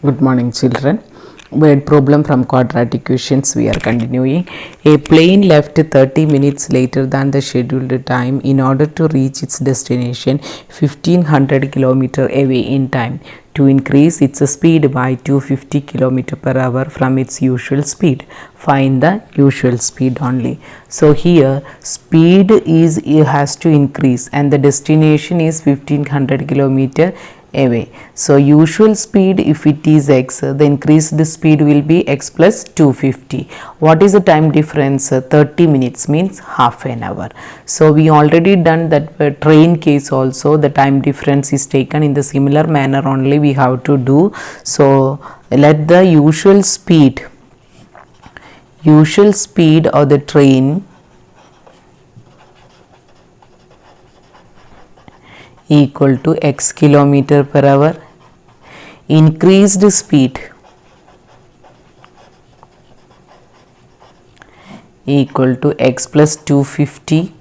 Good morning, children. Word problem from quadratic equations we are continuing. A plane left 30 minutes later than the scheduled time in order to reach its destination 1500 km away in time to increase its speed by 250 km per hour from its usual speed. Find the usual speed only. So here speed has to increase and the destination is 1500 km away. So usual speed, if it is x, the increased speed will be x plus 250. What is the time difference? 30 minutes means half an hour. So we already done that train case also. The time difference is taken in the similar manner only we have to do. So let the usual speed of the train equal to x kilometer per hour, increased speed equal to x plus 250.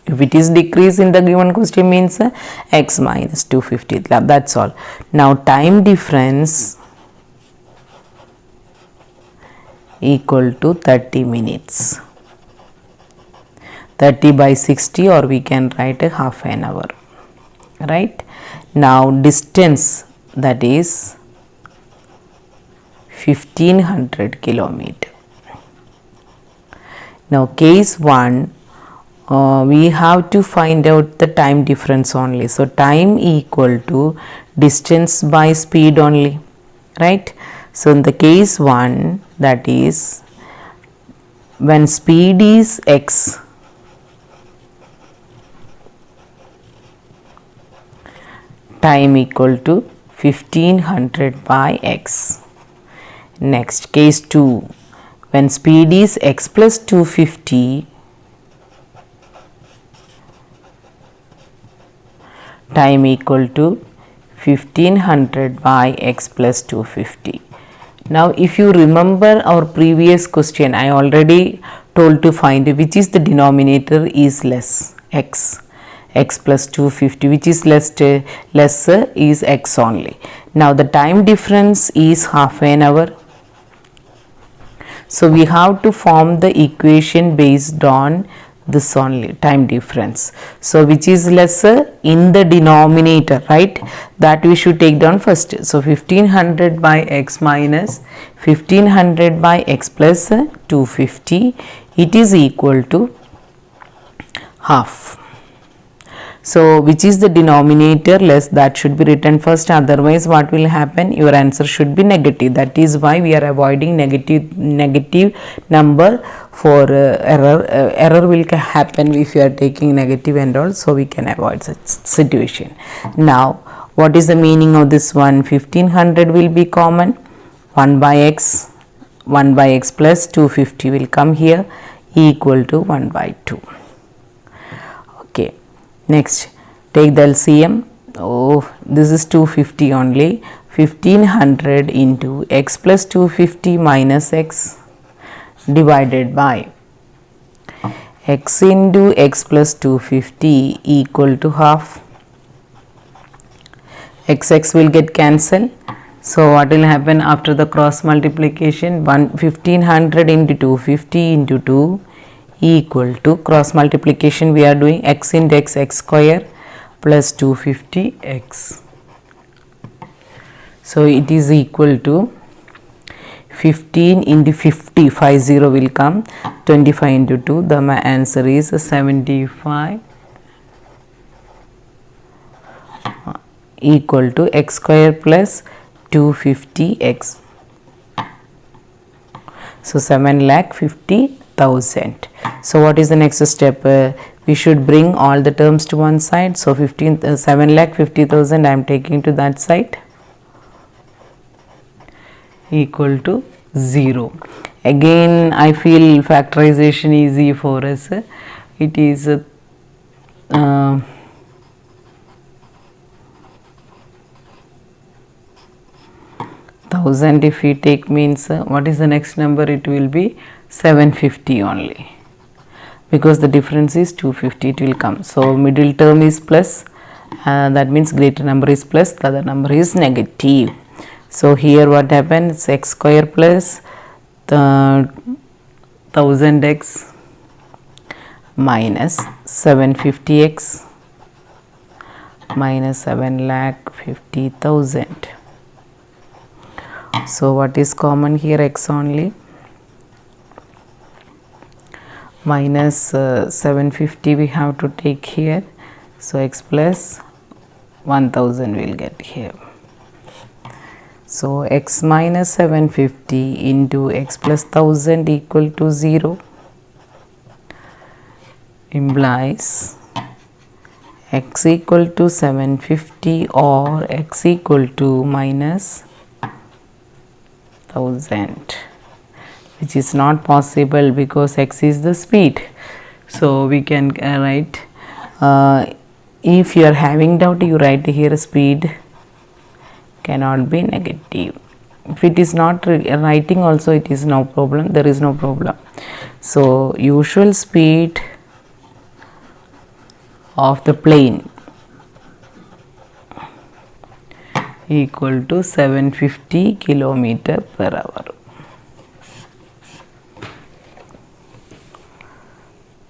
If it is decrease in the given question means x minus 250. That's all. Now time difference equal to 30 minutes. 30 by 60, or we can write a half an hour. Right. Now distance, that is 1500 kilometer. Now case 1, we have to find out the time difference only. So time equal to distance by speed only, right? So in the case 1, that is when speed is x, time equal to 1500 by x. Next case 2, when speed is x plus 250, time equal to 1500 by x plus 250. Now if you remember our previous question, I already told to find which is the denominator is less, x plus 250, which is lesser is x only. Now the time difference is half an hour. So we have to form the equation based on this only, time difference. So which is lesser in the denominator, right? That we should take down first. So 1500 by x minus 1500 by x plus 250, it is equal to half. So which is the denominator less, that should be written first, otherwise what will happen, your answer should be negative. That is why we are avoiding negative number for error. Error will happen if you are taking negative and all, so we can avoid such situation. Now what is the meaning of this one? 1500 will be common, 1 by x plus 250 will come here, equal to 1 by 2. Okay. Next, take the LCM. Oh, this is 250 only. 1500 into x plus 250 minus x divided by x into x plus 250 equal to half. X will get cancelled. So what will happen after the cross multiplication? 1500 into 250 into 2 equal to, cross multiplication we are doing, x into x square plus 250 x. So it is equal to 15 into 50, 50 will come, 25 into 2, the answer is 75 equal to x square plus 250 x. So 7,50,000. So what is the next step? We should bring all the terms to one side. So 7,50,000 I am taking to that side, equal to 0. Again I feel factorization easy for us. It is 1000 if we take, means what is the next number? It will be 750 only, because the difference is 250, it will come. So middle term is plus, that means greater number is plus, the other number is negative. So here what happens? It's x square plus the 1000x minus 750x minus 7,50,000. So what is common here? X only. Minus 750 we have to take here. So x plus 1000 will get here. So x minus 750 into x plus 1000 equal to 0 implies x equal to 750 or x equal to minus 1000, which is not possible because x is the speed. So we can write, if you are having doubt, you write here speed cannot be negative. If it is not writing also, it is no problem, there is no problem. So usual speed of the plane equal to 750 kilometer per hour.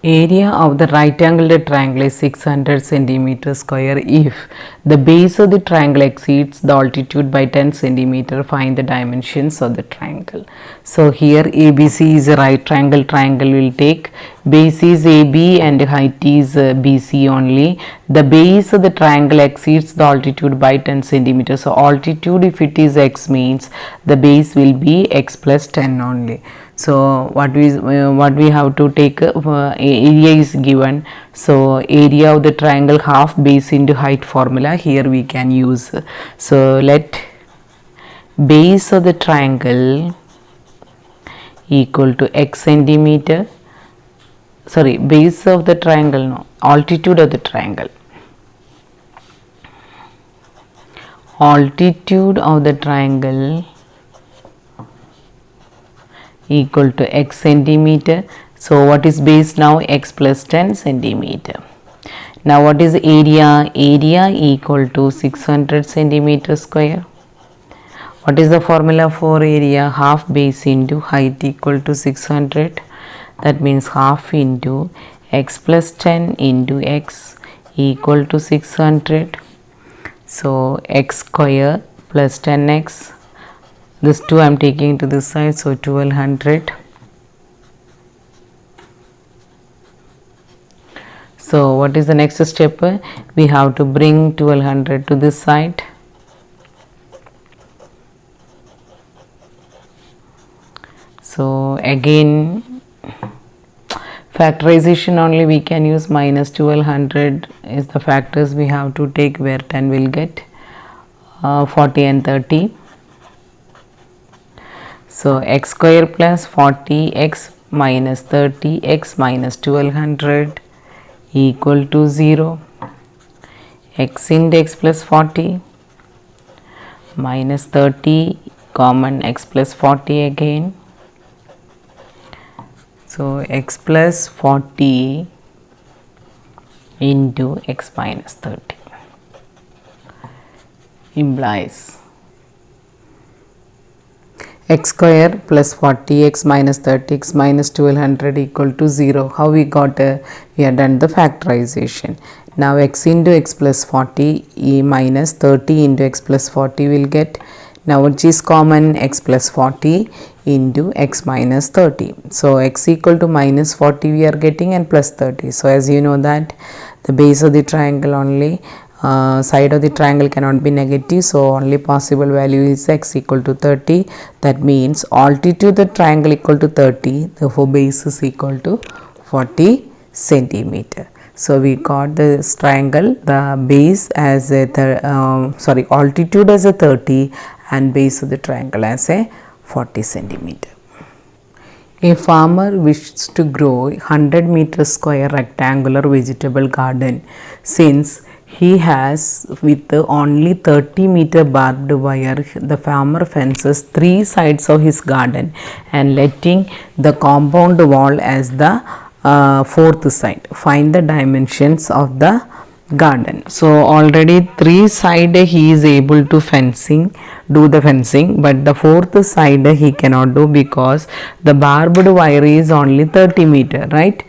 Area of the right angled triangle is 600 centimeter square. If the base of the triangle exceeds the altitude by 10 centimeter, find the dimensions of the triangle. So here ABC is a right triangle. Triangle will take base is AB and height is BC only. The base of the triangle exceeds the altitude by 10 centimeters. So altitude, if it is x, means the base will be x plus 10 only. So what we have to take, area is given. So area of the triangle half base into height formula here we can use. So let base of the triangle equal to x centimeter, sorry, base of the triangle, no, altitude of the triangle, altitude of the triangle equal to x centimeter. So what is base now? X plus 10 centimeter. Now what is area? Area equal to 600 centimeter square. What is the formula for area? Half base into height equal to 600. That means half into x plus 10 into x equal to 600. So x square plus 10x. This 2 I am taking to this side, so 1200. So what is the next step? We have to bring 1200 to this side. So again factorization only we can use. Minus 1200 is the factors we have to take, where 10 will get 40 and 30. So x square plus 40x minus 30x minus 1200 equal to 0. X into x plus 40 minus 30 common x plus 40 again. So x plus 40 into x minus 30 implies x square plus 40x minus 30x minus 1200 equal to 0. How we got? We have done the factorization. Now x into x plus 40 minus 30 into x plus 40 will get. Now which is common? X plus 40 into x minus 30. So x equal to minus 40 we are getting and plus 30. So as you know that the base of the triangle only, side of the triangle cannot be negative, so only possible value is x equal to 30. That means altitude of the triangle equal to 30, therefore base is equal to 40 centimeter. So we got this triangle, the base as a altitude as a 30 and base of the triangle as a 40 centimeter. A farmer wishes to grow 100 meter square rectangular vegetable garden. Since he has with only 30 meter barbed wire, the farmer fences 3 sides of his garden and letting the compound wall as the 4th side. Find the dimensions of the garden. So already 3 side he is able to do the fencing, but the 4th side he cannot do because the barbed wire is only 30 meter, right?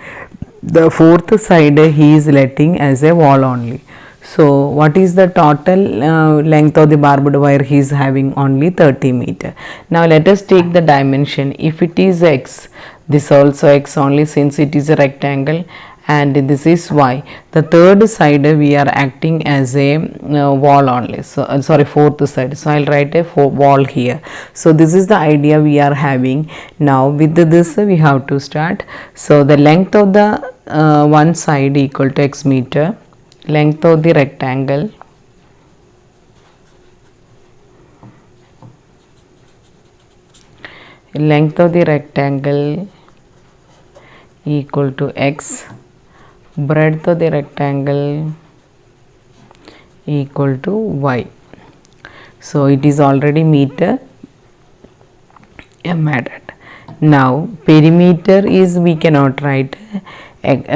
The 4th side he is letting as a wall only. So what is the total length of the barbed wire? He is having only 30 meter. Now let us take the dimension. If it is x, this also x only, since it is a rectangle, and this is y. The 3rd side we are acting as a wall only. So sorry, 4th side. So I'll write a wall here. So this is the idea we are having. Now with this we have to start. So the length of the one side equal to x meter, length of the rectangle equal to x, breadth of the rectangle equal to y. So it is already meter m added. Now perimeter is, we cannot write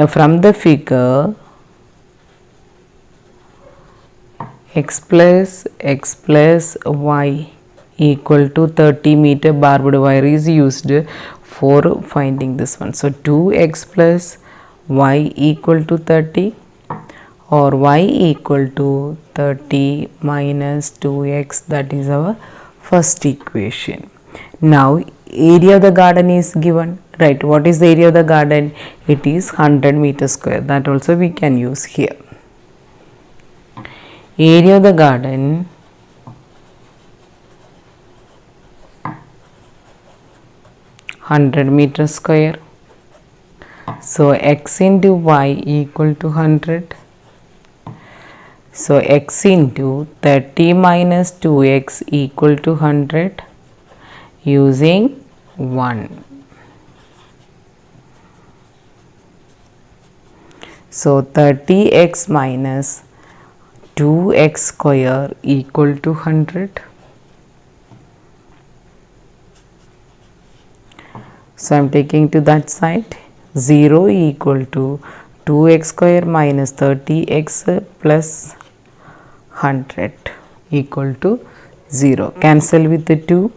from the figure. X plus y equal to 30 meter barbed wire is used for finding this one. So 2x plus y equal to 30, or y equal to 30 minus 2x, that is our first equation. Now area of the garden is given, right? What is the area of the garden? It is 100 meter square. That also we can use here. Area of the garden (100 square). So x into y equal to 100. So x into 30 minus 2x equal to 100 using 1. So 30x minus 2x square equal to 100. So I am taking to that side. 0 equal to 2x square minus 30x plus 100 equal to 0. Cancel with the 2.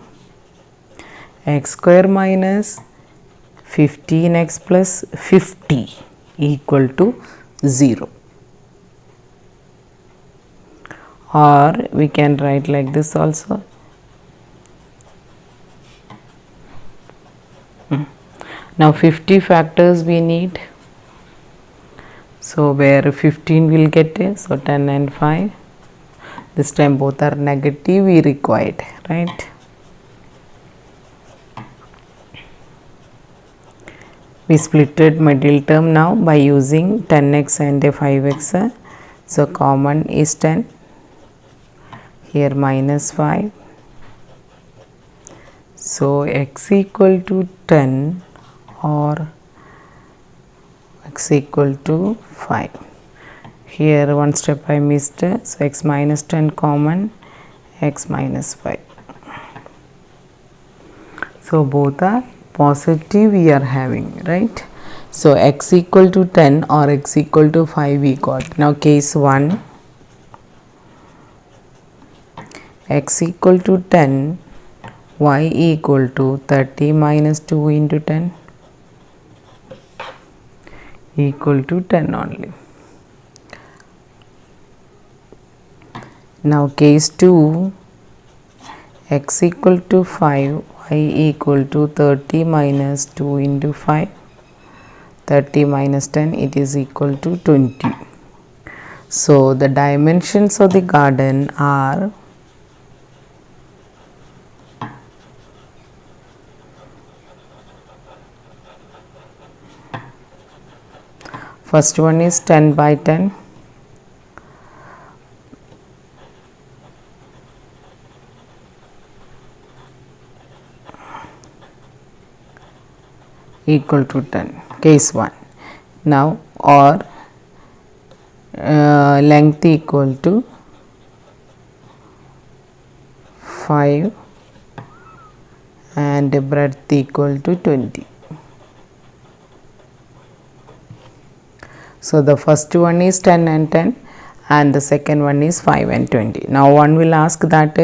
X square minus 15x plus 50 equal to 0. Or we can write like this also. Now 50 factors we need. So where 15 will get it? So 10 and 5. This time both are negative we required, right? We splitted middle term now by using 10x and a 5x. So common is 10. Here minus 5. So x equal to 10 or x equal to 5. Here one step I missed. So x minus 10 common, x minus 5. So both are positive we are having, right? So x equal to 10 or x equal to 5 we got. Now case 1. X equal to 10, y equal to 30 minus 2 into 10 equal to 10 only. Now case 2, x equal to 5, y equal to 30 minus 2 into 5, 30 minus 10, it is equal to 20. So the dimensions of the garden are first one is 10 by 10, equal to 10, case 1. Now or length equal to 5 and breadth equal to 20. So the first one is 10 and 10, and the second one is 5 and 20. Now one will ask that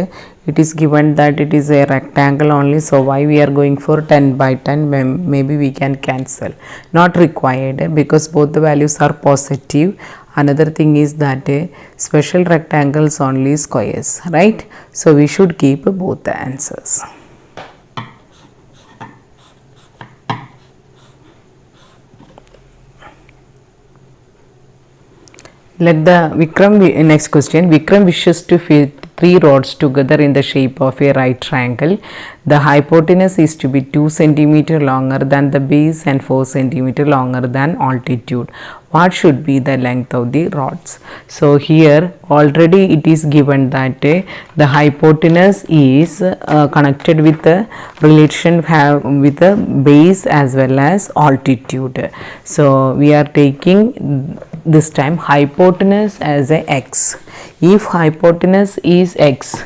it is given that it is a rectangle only, so why we are going for 10 by 10? Maybe we can cancel, not required, because both the values are positive. Another thing is that special rectangles only squares, right? So we should keep both the answers. Let the next question. Vikram wishes to fit 3 rods together in the shape of a right triangle. The hypotenuse is to be 2 cm longer than the base and 4 cm longer than altitude. What should be the length of the rods? So here already it is given that the hypotenuse is connected with the relation with the base as well as altitude. So we are taking this time hypotenuse as a x. If hypotenuse is x,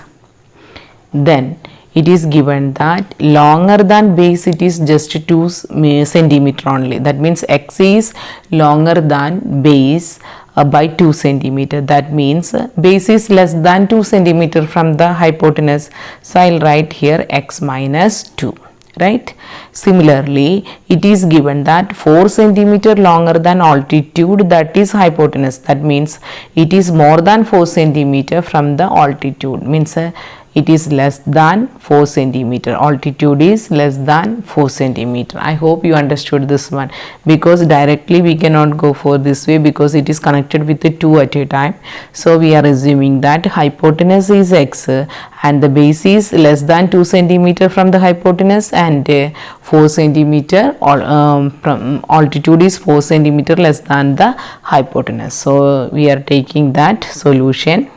then it is given that longer than base it is just 2 cm only. That means x is longer than base by 2 cm. That means base is less than 2 cm from the hypotenuse. So I will write here x minus 2. Right. Similarly, it is given that 4 cm longer than altitude, that is hypotenuse. That means it is more than 4 cm from the altitude, means it is less than 4 cm. Altitude is less than 4 cm. I hope you understood this one, because directly we cannot go for this way because it is connected with the 2 at a time. So we are assuming that hypotenuse is x and the base is less than 2 cm from the hypotenuse, and 4 cm from altitude is 4 cm less than the hypotenuse. So we are taking that solution.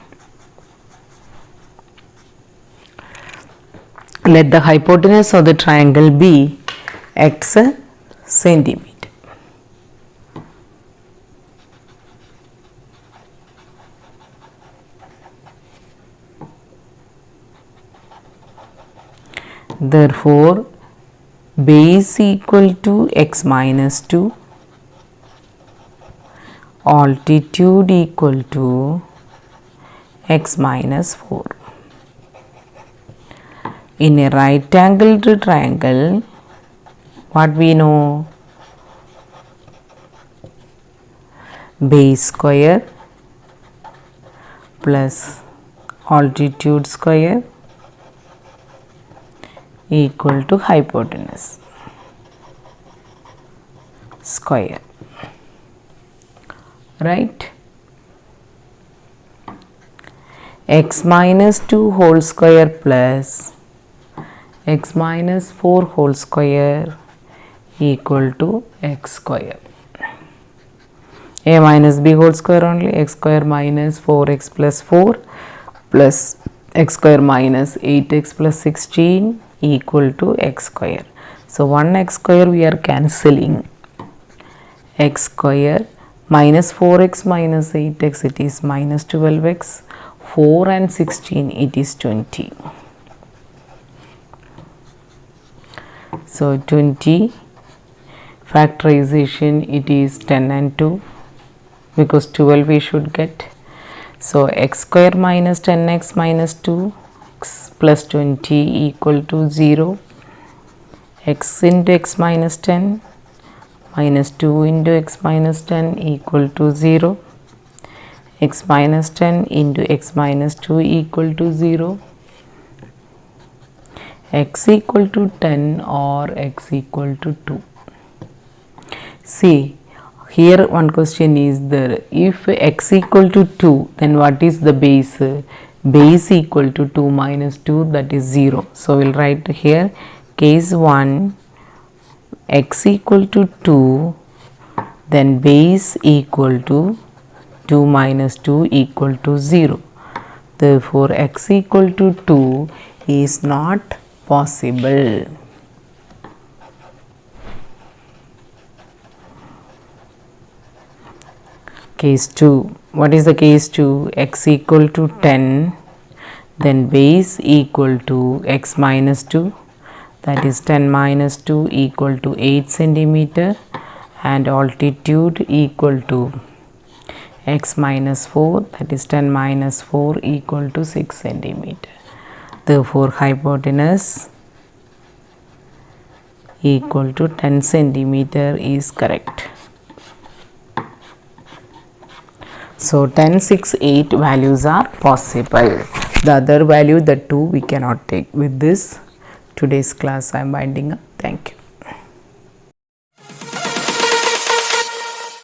Let the hypotenuse of the triangle be x centimeter. Therefore, base equal to x minus 2, altitude equal to x minus 4. In a right angled triangle, what we know? Base square plus altitude square equal to hypotenuse square, right? X minus 2 whole square plus x minus 4 whole square equal to x square. A minus b whole square only, x square minus 4x plus 4 plus x square minus 8x plus 16 equal to x square. So 1x square we are cancelling. X square minus 4x minus 8x, it is minus 12x, 4 and 16 it is 20. So 20 factorization, it is 10 and 2, because 12 we should get. So x square minus 10x minus 2x plus 20 equal to 0. X into x minus 10 minus 2 into x minus 10 equal to 0. X minus 10 into x minus 2 equal to 0. X equal to 10 or x equal to 2. See, here one question is there. If x equal to 2, then what is the base? Base equal to 2 minus 2, that is 0. So we will write here case 1, x equal to 2, then base equal to 2 minus 2 equal to 0. Therefore x equal to 2 is not possible. Case 2. What is the case 2? X equal to 10, then base equal to x minus 2, that is 10 minus 2 equal to 8 centimeter, and altitude equal to x minus 4, that is 10 minus 4 equal to 6 centimeter. Therefore, hypotenuse equal to 10 centimeter is correct. So 10, 6, 8 values are possible. The other value, the 2, we cannot take. With this, today's class I am winding up. Thank you.